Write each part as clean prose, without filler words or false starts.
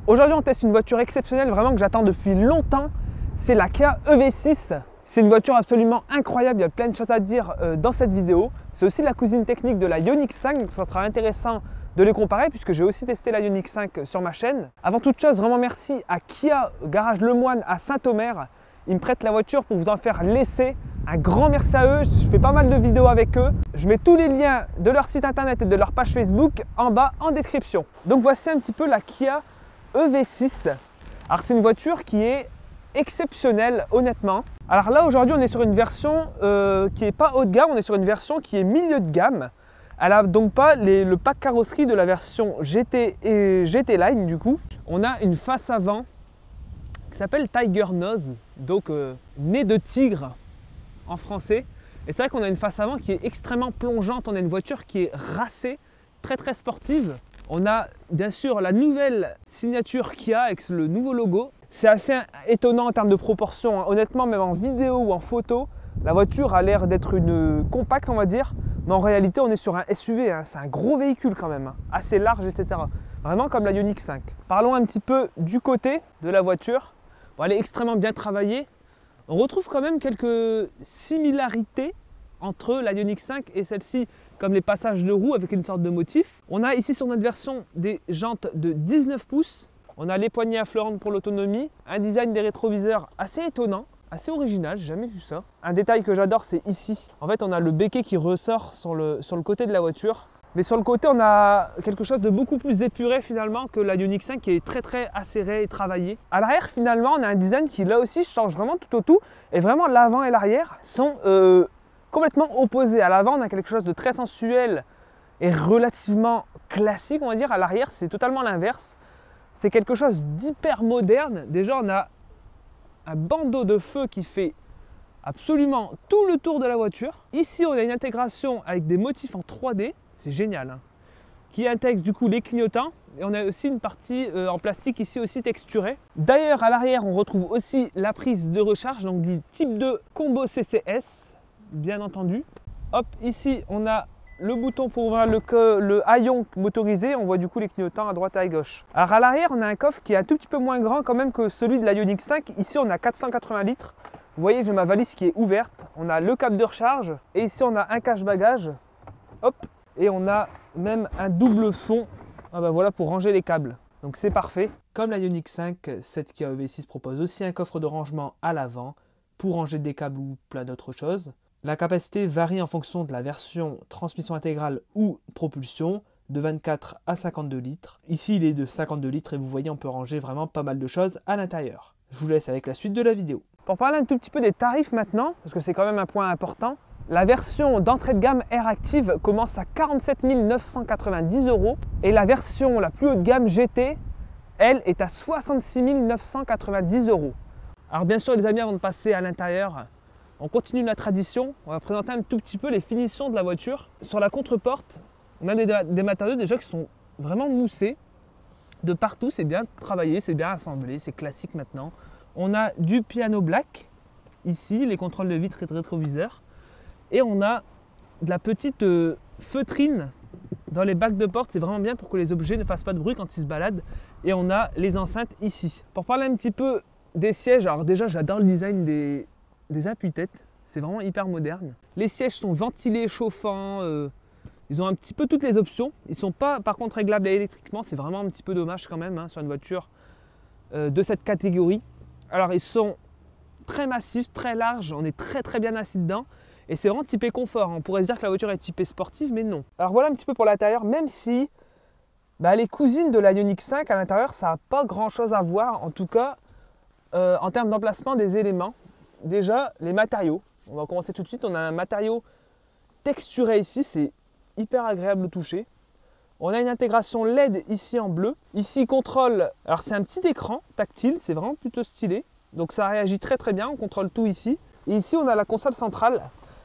Aujourd'hui, on teste une voiture exceptionnelle, vraiment que j'attends depuis longtemps. C'est la Kia EV6. C'est une voiture absolument incroyable, il y a plein de choses à dire dans cette vidéo. C'est aussi la cousine technique de la Ioniq 5, donc ça sera intéressant de les comparer puisque j'ai aussi testé la Ioniq 5 sur ma chaîne. Avant toute chose, vraiment merci à Kia Garage Lemoine à Saint-Omer. Ils me prêtent la voiture pour vous en faire l'essai. Un grand merci à eux, je fais pas mal de vidéos avec eux. Je mets tous les liens de leur site internet et de leur page Facebook en bas en description. Donc voici un petit peu la Kia EV6. Alors c'est une voiture qui est exceptionnelle honnêtement. Alors là aujourd'hui on est sur une version qui n'est pas haut de gamme, on est sur une version qui est milieu de gamme. Elle n'a donc pas le pack carrosserie de la version GT et GT Line du coup. On a une face avant qui s'appelle Tiger Nose, donc nez de tigre en français. Et c'est vrai qu'on a une face avant qui est extrêmement plongeante, on a une voiture qui est racée, très sportive. On a bien sûr la nouvelle signature Kia avec le nouveau logo. C'est assez étonnant en termes de proportions, hein. Honnêtement, même en vidéo ou en photo, la voiture a l'air d'être une compacte, on va dire. Mais en réalité, on est sur un SUV, hein. C'est un gros véhicule quand même, hein. Assez large, etc. Vraiment comme la Ioniq 5. Parlons un petit peu du côté de la voiture. Bon, elle est extrêmement bien travaillée. On retrouve quand même quelques similarités entre la Ioniq 5 et celle-ci, comme les passages de roues avec une sorte de motif. On a ici sur notre version des jantes de 19 pouces. On a les poignées affleurantes pour l'autonomie, un design des rétroviseurs assez étonnant, assez original, j'ai jamais vu ça. Un détail que j'adore, c'est ici. En fait, on a le béquet qui ressort sur le côté de la voiture. Mais sur le côté, on a quelque chose de beaucoup plus épuré finalement que la Ioniq 5 qui est très acérée et travaillée. À l'arrière, finalement, on a un design qui là aussi change vraiment tout au tout. Et vraiment, l'avant et l'arrière sont complètement opposés. À l'avant, on a quelque chose de très sensuel et relativement classique, on va dire. À l'arrière, c'est totalement l'inverse. C'est quelque chose d'hyper moderne. Déjà, on a un bandeau de feu qui fait absolument tout le tour de la voiture. Ici, on a une intégration avec des motifs en 3D. C'est génial, hein, qui intègre du coup les clignotants. Et on a aussi une partie en plastique ici aussi texturée. D'ailleurs, à l'arrière, on retrouve aussi la prise de recharge, donc du type de combo CCS, bien entendu. Hop, ici, on a le bouton pour ouvrir le haillon motorisé. On voit du coup les clignotants à droite et à gauche. Alors à l'arrière, on a un coffre qui est un tout petit peu moins grand quand même que celui de la Ioniq 5. Ici, on a 480 litres. Vous voyez, j'ai ma valise qui est ouverte. On a le câble de recharge. Et ici, on a un cache-bagages. Hop. Et on a même un double fond voilà, pour ranger les câbles. Donc c'est parfait. Comme la Ioniq 5, cette Kia EV6 propose aussi un coffre de rangement à l'avant pour ranger des câbles ou plein d'autres choses. La capacité varie en fonction de la version transmission intégrale ou propulsion, de 24 à 52 litres. Ici, il est de 52 litres et vous voyez, on peut ranger vraiment pas mal de choses à l'intérieur. Je vous laisse avec la suite de la vidéo. Pour parler un tout petit peu des tarifs maintenant, parce que c'est quand même un point important, la version d'entrée de gamme Airactiv commence à 47 990 € et la version la plus haut de gamme GT, elle, est à 66 990 €. Alors bien sûr les amis, avant de passer à l'intérieur, on continue la tradition, on va présenter un tout petit peu les finitions de la voiture. Sur la contre-porte, on a des matériaux déjà qui sont vraiment moussés de partout, c'est bien travaillé, c'est bien assemblé, c'est classique maintenant. On a du piano black, ici les contrôles de vitres et de rétroviseurs. Et on a de la petite feutrine dans les bacs de porte, c'est vraiment bien pour que les objets ne fassent pas de bruit quand ils se baladent. Et on a les enceintes ici. Pour parler un petit peu des sièges, alors déjà j'adore le design des appuis-têtes, c'est vraiment hyper moderne. Les sièges sont ventilés, chauffants, ils ont un petit peu toutes les options. Ils ne sont pas par contre réglables électriquement, c'est vraiment un petit peu dommage quand même, hein, sur une voiture de cette catégorie. Alors ils sont très massifs, très larges, on est très bien assis dedans. Et c'est vraiment typé confort. On pourrait se dire que la voiture est typée sportive, mais non. Alors voilà un petit peu pour l'intérieur, même si les cousines de la Ioniq 5 à l'intérieur, ça n'a pas grand chose à voir. En tout cas, en termes d'emplacement des éléments. Déjà, les matériaux. On va commencer tout de suite. On a un matériau texturé ici, c'est hyper agréable au toucher. On a une intégration LED ici en bleu. Ici, contrôle. Alors c'est un petit écran tactile, c'est vraiment plutôt stylé. Donc ça réagit très bien, on contrôle tout ici. Et ici, on a la console centrale.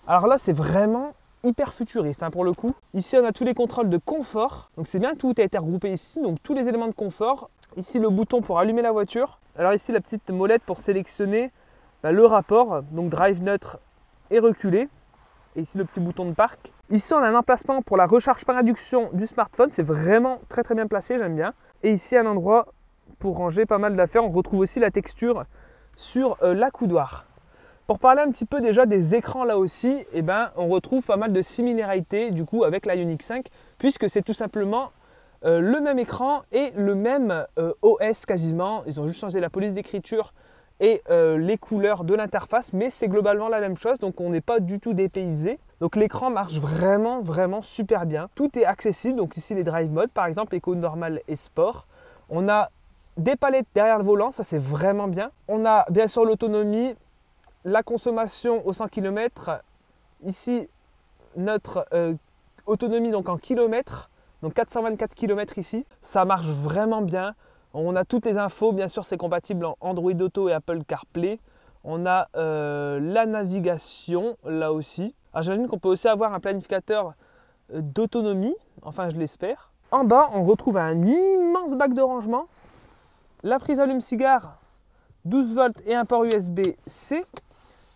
Alors là, c'est vraiment hyper futuriste, hein, pour le coup. Ici, on a tous les contrôles de confort. Donc c'est bien, tout a été regroupé ici. Donc tous les éléments de confort. Ici, le bouton pour allumer la voiture. Alors ici, la petite molette pour sélectionner le rapport. Donc drive neutre et reculé. Et ici, le petit bouton de parc. Ici, on a un emplacement pour la recharge par induction du smartphone. C'est vraiment très bien placé, j'aime bien. Et ici, un endroit pour ranger pas mal d'affaires. On retrouve aussi la texture sur l'accoudoir. Pour parler un petit peu déjà des écrans là aussi, eh ben, on retrouve pas mal de similarité du coup avec la Ioniq 5 puisque c'est tout simplement le même écran et le même OS quasiment. Ils ont juste changé la police d'écriture et les couleurs de l'interface, mais c'est globalement la même chose, donc on n'est pas du tout dépaysé. Donc l'écran marche vraiment super bien. Tout est accessible, donc ici les drive modes par exemple, éco, normal et sport. On a des palettes derrière le volant, ça c'est vraiment bien. On a bien sûr l'autonomie, la consommation au 100 km. Ici notre autonomie donc en kilomètres, donc 424 km ici. Ça marche vraiment bien. On a toutes les infos, bien sûr c'est compatible en Android Auto et Apple CarPlay. On a la navigation là aussi. Alors j'imagine qu'on peut aussi avoir un planificateur d'autonomie, enfin je l'espère. En bas on retrouve un immense bac de rangement, la prise allume-cigare, 12 volts et un port USB-C,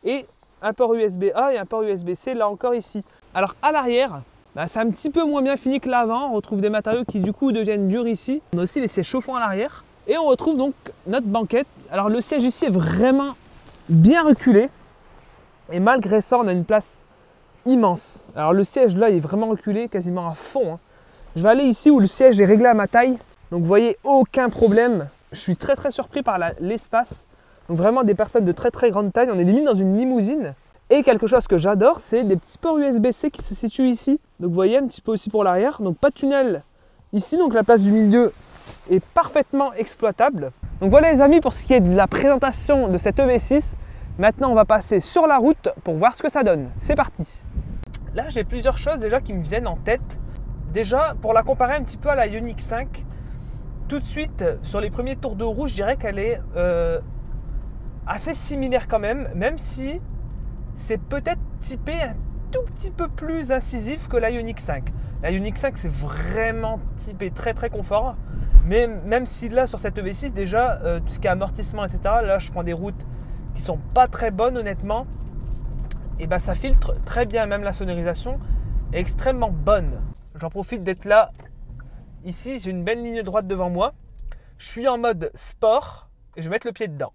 et un port USB-A et un port USB-C là encore ici. Alors à l'arrière, c'est un petit peu moins bien fini que l'avant, on retrouve des matériaux qui du coup deviennent durs ici. On a aussi les sièges chauffants à l'arrière. Et on retrouve donc notre banquette. Alors le siège ici est vraiment bien reculé. Et malgré ça, on a une place immense. Alors le siège là, il est vraiment reculé, quasiment à fond. Je vais aller ici où le siège est réglé à ma taille. Donc vous voyez, aucun problème. Je suis très surpris par l'espace. Donc vraiment des personnes de très grande taille. On est limite dans une limousine. Et quelque chose que j'adore, c'est des petits ports USB-C qui se situent ici. Donc vous voyez un petit peu aussi pour l'arrière. Donc pas de tunnel ici, donc la place du milieu est parfaitement exploitable. Donc voilà les amis pour ce qui est de la présentation de cette EV6. Maintenant on va passer sur la route pour voir ce que ça donne. C'est parti. Là j'ai plusieurs choses déjà qui me viennent en tête. Déjà pour la comparer un petit peu à la Ioniq 5, tout de suite sur les premiers tours de roue, je dirais qu'elle est assez similaire quand même si c'est peut-être typé un tout petit peu plus incisif que la Ioniq 5. La Ioniq 5 c'est vraiment typé très confort, mais même si là sur cette EV6 déjà tout ce qui est amortissement etc, là je prends des routes qui sont pas très bonnes honnêtement, et ben ça filtre très bien, même la sonorisation est extrêmement bonne. J'en profite d'être là, ici j'ai une belle ligne droite devant moi, je suis en mode sport et je vais mettre le pied dedans.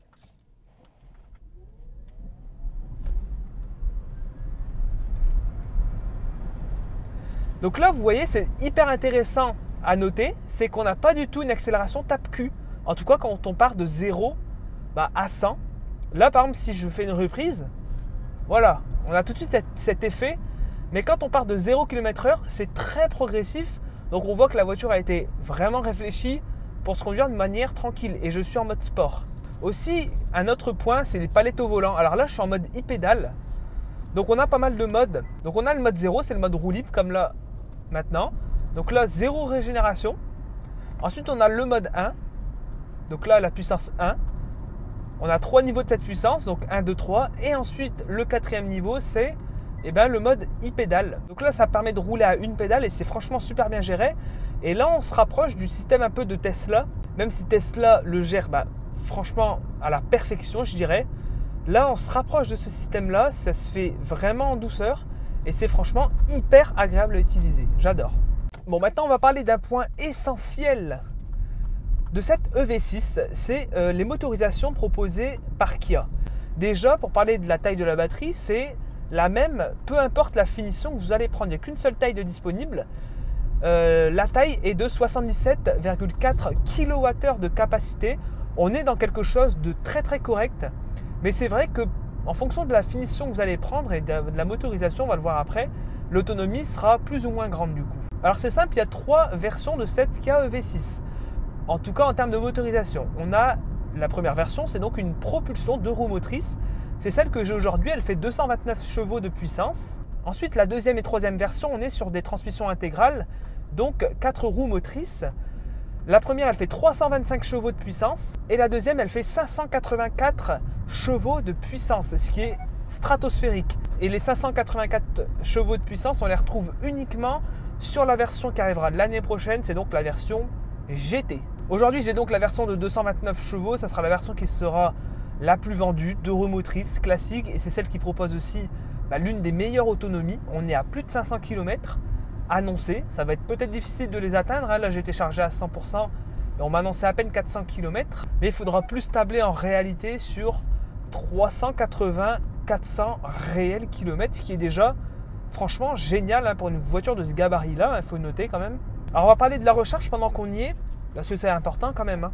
Donc là, vous voyez, c'est hyper intéressant à noter, c'est qu'on n'a pas du tout une accélération tape-cul. En tout cas, quand on part de 0 à 100. Là, par exemple, si je fais une reprise, voilà, on a tout de suite cet effet. Mais quand on part de 0 km/h, c'est très progressif. Donc on voit que la voiture a été vraiment réfléchie pour se conduire de manière tranquille. Et je suis en mode sport. Aussi, un autre point, c'est les palettes au volant. Alors là, je suis en mode e-pédale. Donc on a pas mal de modes. Donc on a le mode 0, c'est le mode roue libre comme là maintenant. Donc là, 0 régénération. Ensuite, on a le mode 1. Donc là, la puissance 1. On a 3 niveaux de cette puissance, donc 1, 2, 3. Et ensuite, le 4e niveau, c'est le mode e-pédale. Donc là, ça permet de rouler à une pédale et c'est franchement super bien géré. Et là, on se rapproche du système un peu de Tesla. Même si Tesla le gère franchement à la perfection, je dirais. Là, on se rapproche de ce système-là. Ça se fait vraiment en douceur. Et c'est franchement hyper agréable à utiliser. J'adore. Bon, maintenant, on va parler d'un point essentiel de cette EV6, c'est les motorisations proposées par Kia. Déjà, pour parler de la taille de la batterie, c'est la même, peu importe la finition que vous allez prendre. Il n'y a qu'une seule taille de disponible. La taille est de 77,4 kWh de capacité. On est dans quelque chose de très correct. Mais c'est vrai que en fonction de la finition que vous allez prendre et de la motorisation, on va le voir après, l'autonomie sera plus ou moins grande du coup. Alors c'est simple, il y a 3 versions de cette Kia EV6. En tout cas en termes de motorisation. On a la première version, c'est donc une propulsion 2 roues motrices. C'est celle que j'ai aujourd'hui, elle fait 229 chevaux de puissance. Ensuite la deuxième et troisième version, on est sur des transmissions intégrales, donc 4 roues motrices. La première, elle fait 325 chevaux de puissance et la deuxième, elle fait 584 chevaux de puissance, ce qui est stratosphérique. Et les 584 chevaux de puissance, on les retrouve uniquement sur la version qui arrivera l'année prochaine, c'est donc la version GT. Aujourd'hui, j'ai donc la version de 229 chevaux, ça sera la version qui sera la plus vendue, 2 roues motrices classique, et c'est celle qui propose aussi l'une des meilleures autonomies. On est à plus de 500 km annoncés, ça va être peut-être difficile de les atteindre, là j'ai été chargé à 100%, On m'a annoncé à peine 400 km, mais il faudra plus tabler en réalité sur 380-400 réels kilomètres, ce qui est déjà franchement génial hein, pour une voiture de ce gabarit-là, il faut le noter quand même. Alors on va parler de la recharge pendant qu'on y est, parce que c'est important quand même. Hein.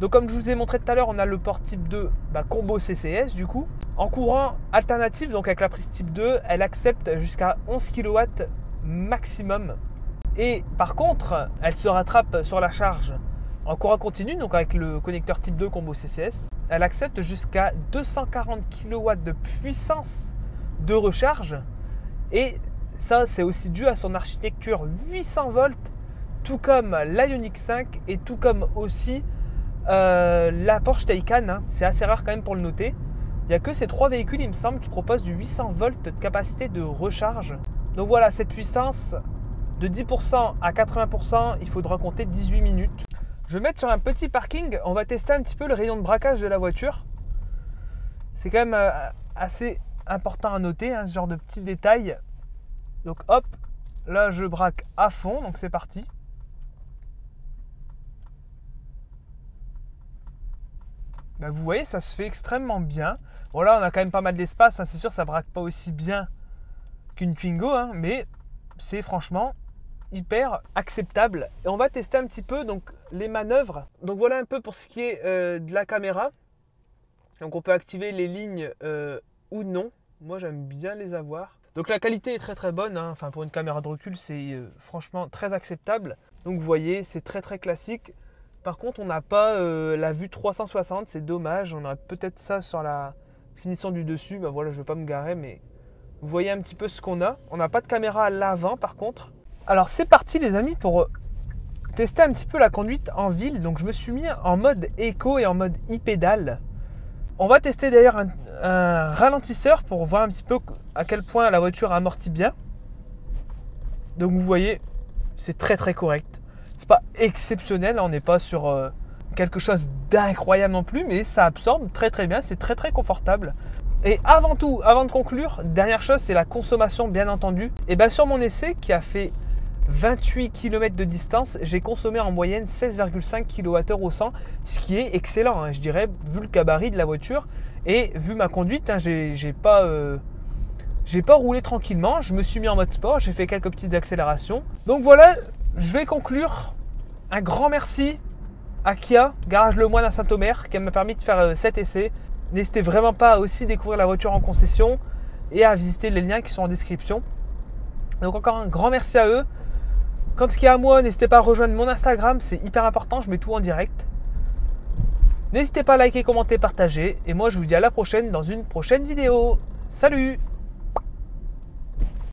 Donc comme je vous ai montré tout à l'heure, on a le port type 2 combo CCS du coup. En courant alternatif, donc avec la prise type 2, elle accepte jusqu'à 11 kW maximum. Et par contre, elle se rattrape sur la charge en courant continu, donc avec le connecteur type 2 combo CCS. Elle accepte jusqu'à 240 kW de puissance de recharge. Et ça, c'est aussi dû à son architecture 800 volts, tout comme la Ioniq 5 et tout comme aussi la Porsche Taycan. Hein. C'est assez rare quand même pour le noter. Il n'y a que ces 3 véhicules, il me semble, qui proposent du 800 volts de capacité de recharge. Donc voilà, cette puissance de 10% à 80%, il faudra compter 18 minutes. Je vais mettre sur un petit parking, on va tester un petit peu le rayon de braquage de la voiture. C'est quand même assez important à noter, hein, ce genre de petits détails. Donc hop, là je braque à fond, donc c'est parti. Ben, vous voyez, ça se fait extrêmement bien. Bon là on a quand même pas mal d'espace, hein, c'est sûr ça braque pas aussi bien qu'une Twingo, hein, mais c'est franchement hyper acceptable. Et on va tester un petit peu donc les manœuvres. Donc voilà un peu pour ce qui est de la caméra. Donc on peut activer les lignes ou non. Moi j'aime bien les avoir. Donc la qualité est très très bonne, hein. Enfin pour une caméra de recul c'est franchement très acceptable. Donc vous voyez c'est très très classique. Par contre on n'a pas la vue 360, c'est dommage. On a peut-être ça sur la finition du dessus. Ben voilà, je ne vais pas me garer, mais vous voyez un petit peu ce qu'on a. On n'a pas de caméra à l'avant par contre. Alors c'est parti les amis pour tester un petit peu la conduite en ville. Donc je me suis mis en mode éco et en mode e-pédale. On va tester d'ailleurs un ralentisseur pour voir un petit peu à quel point la voiture amortit bien. Donc vous voyez, c'est très très correct. C'est pas exceptionnel, on n'est pas sur quelque chose d'incroyable non plus, mais ça absorbe très très bien, c'est très très confortable. Et avant tout, avant de conclure, dernière chose, c'est la consommation bien entendu. Et bien sur mon essai qui a fait 28 km de distance, j'ai consommé en moyenne 16,5 kWh au 100, ce qui est excellent, hein, je dirais, vu le gabarit de la voiture et vu ma conduite, hein, j'ai pas roulé tranquillement, je me suis mis en mode sport, j'ai fait quelques petites accélérations. Donc voilà, je vais conclure. Un grand merci à Kia, Garage Le Moine à Saint-Omer, qui m'a permis de faire cet essai. N'hésitez vraiment pas à aussi découvrir la voiture en concession et à visiter les liens qui sont en description. Donc encore un grand merci à eux. Quant à ce qui est à moi, n'hésitez pas à rejoindre mon Instagram, c'est hyper important, je mets tout en direct. N'hésitez pas à liker, commenter, partager. Et moi je vous dis à la prochaine dans une prochaine vidéo. Salut!